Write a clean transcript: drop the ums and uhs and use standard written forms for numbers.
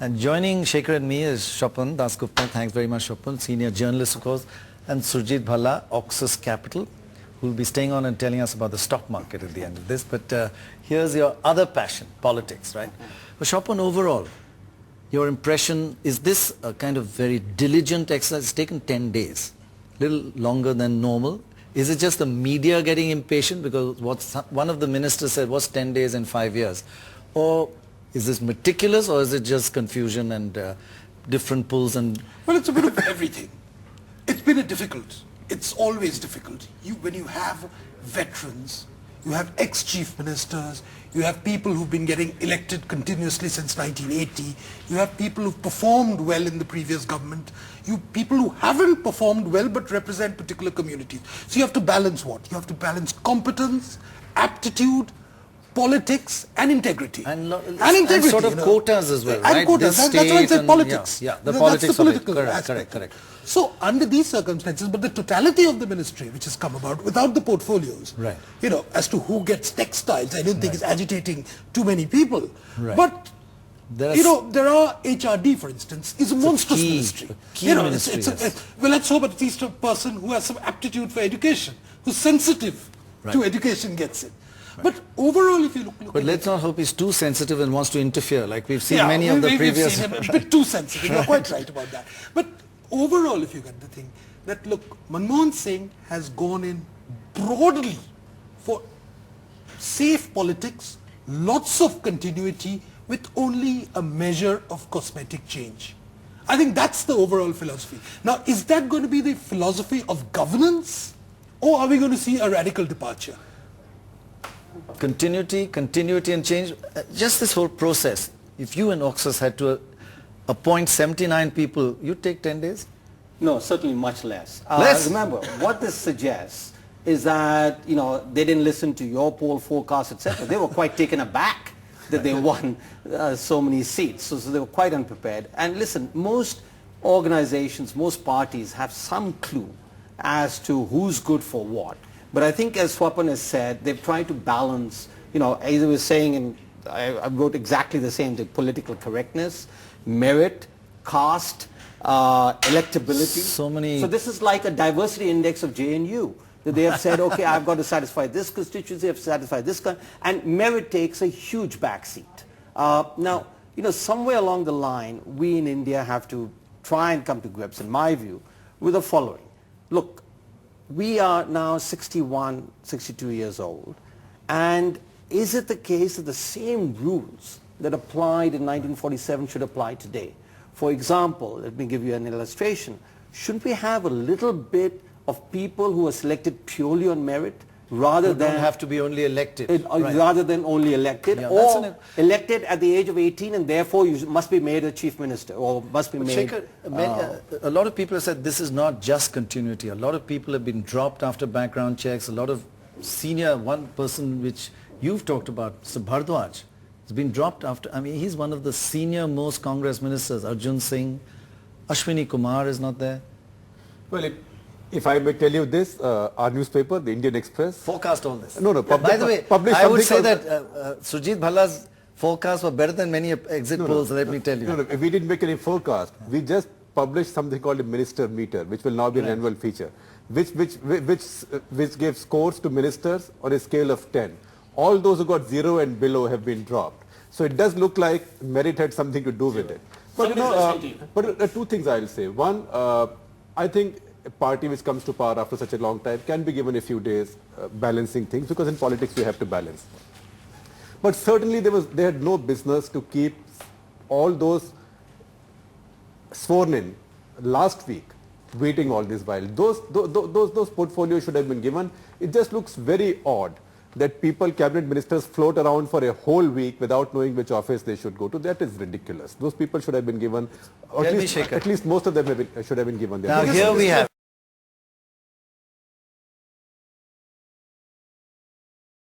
And joining Shekhar and me is Swapan Dasgupta. Thanks very much, Swapan, senior journalist, of course, and Surjit Bhalla, Oxus Capital, who will be staying on and telling us about the stock market at the end of this. But here's your other passion, politics, right? But Swapan, overall, your impression, is this a kind of very diligent exercise? It's taken 10 days, a little longer than normal. Is it just the media getting impatient? Because one of the ministers said, what's 10 days and 5 years? Or is this meticulous, or is it just confusion and different pulls and... Well, it's a bit of everything. It's been it's always difficult. When you have veterans, you have ex-chief ministers, you have people who've been getting elected continuously since 1980, you have people who've performed well in the previous government, people who haven't performed well but represent particular communities. So you have to balance what? You have to balance competence, aptitude, politics and integrity. And integrity, sort of quotas as well, right? And quotas, that's why I said politics. Yeah, the politics that's the political of it. aspect. Correct. So under these circumstances, but the totality of the ministry which has come about without the portfolios, right, as to who gets textiles, I don't think is agitating too many people. Right. But there are HRD, for instance, is a monstrous ministry. Well, let's hope at least a person who has some aptitude for education, who's sensitive to education gets it. Right. But overall, if you look but let's not hope he's too sensitive and wants to interfere, like we've seen many of the previous... We've seen him a bit too sensitive, you're quite right about that. But overall, if you get the thing, that look, Manmohan Singh has gone in broadly for safe politics, lots of continuity, with only a measure of cosmetic change. I think that's the overall philosophy. Now, is that going to be the philosophy of governance, or are we going to see a radical departure? Continuity and change. Just this whole process. If you and Oxus had to appoint 79 people, you'd take 10 days? No, certainly much less. Less? Remember, what this suggests is that, they didn't listen to your poll forecast, etc. They were quite taken aback that they won so many seats. So they were quite unprepared. And listen, most organizations, most parties have some clue as to who's good for what. But I think, as Swapan has said, they've tried to balance, as I was saying, and I wrote exactly the same thing: political correctness, merit, caste, electability. So this is like a diversity index of JNU. That they have said, okay, I've got to satisfy this constituency, I've satisfied this, and merit takes a huge backseat. Now, somewhere along the line, we in India have to try and come to grips, in my view, with the following. Look, we are now 61, 62 years old, and is it the case that the same rules that applied in 1947 should apply today? For example, let me give you an illustration. Shouldn't we have a little bit of people who are selected purely on merit rather than... don't have to be only elected. Rather than only elected, or elected at the age of 18 and therefore you must be made a chief minister or must be made... Shekhar, a lot of people have said this is not just continuity. A lot of people have been dropped after background checks. A lot of one person which you've talked about, Mr. Bhardwaj, has been dropped after... he's one of the senior most Congress ministers. Arjun Singh, Ashwini Kumar is not there. Well, if I may tell you this, our newspaper, the Indian Express... Forecast all this. No. By the way, I would say that Surjit Bhalla's forecasts were better than many exit polls, let me tell you. No, we didn't make any forecast. We just published something called a minister meter, which will now be an annual feature, which gave scores to ministers on a scale of 10. All those who got 0 and below have been dropped. So it does look like merit had something to do with it. But two things I'll say. One, I think a party which comes to power after such a long time can be given a few days balancing things, because in politics we have to balance. But certainly they had no business to keep all those sworn in last week waiting all this while. Those portfolios should have been given. It just looks very odd that cabinet ministers float around for a whole week without knowing which office they should go to. That is ridiculous. Those people should have been given, at least most of them should have been given. Now here we have